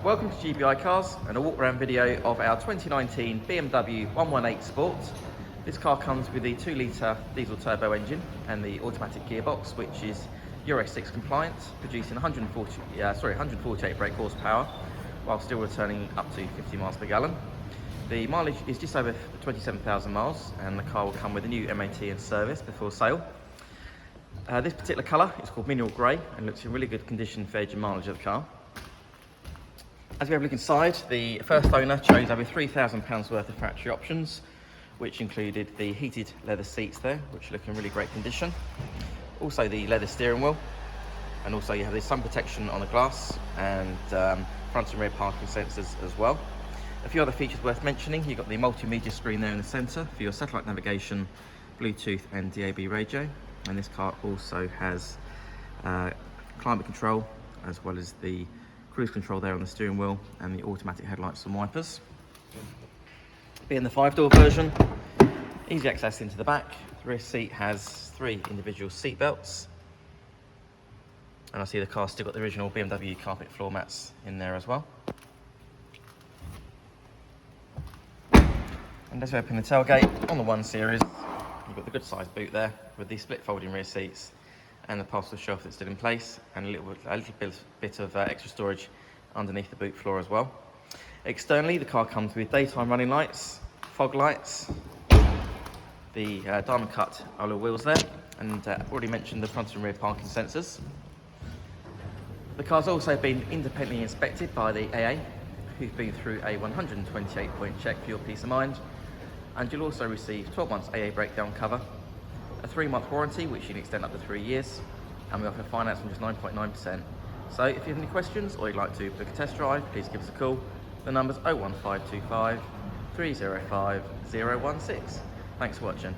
Welcome to GBI Cars and a walk around video of our 2019 BMW 118 Sport. This car comes with the 2-litre diesel turbo engine and the automatic gearbox, which is Euro 6 compliant, producing 148 brake horsepower while still returning up to 50 miles per gallon. The mileage is just over 27,000 miles and the car will come with a new MOT and service before sale. This particular colour is called mineral grey and looks in really good condition for age and mileage of the car. As we have a look inside, the first owner chose over £3,000 worth of factory options, which included the heated leather seats there, which look in really great condition. Also the leather steering wheel, and also you have the sun protection on the glass and front and rear parking sensors as well. A few other features worth mentioning: you've got the multimedia screen there in the centre for your satellite navigation, Bluetooth and DAB radio, and this car also has climate control as well as the cruise control there on the steering wheel and the automatic headlights and wipers. Being the 5-door version, easy access into the back. The rear seat has 3 individual seat belts, and I see the car's still got the original BMW carpet floor mats in there as well. And as we open the tailgate on the 1 Series, you've got the good sized boot there with the split folding rear seats and the parcel shelf that's still in place, and a little bit of extra storage underneath the boot floor as well. Externally, the car comes with daytime running lights, fog lights, the diamond cut alloy wheels there, and already mentioned the front and rear parking sensors. The car's also been independently inspected by the AA, who've been through a 128-point check for your peace of mind, and you'll also receive 12 months AA breakdown cover, a 3-month warranty which you can extend up to 3 years, and we offer finance from just 9.9%. So if you have any questions or you'd like to book a test drive, please give us a call. The number's 01525 305 016. Thanks for watching.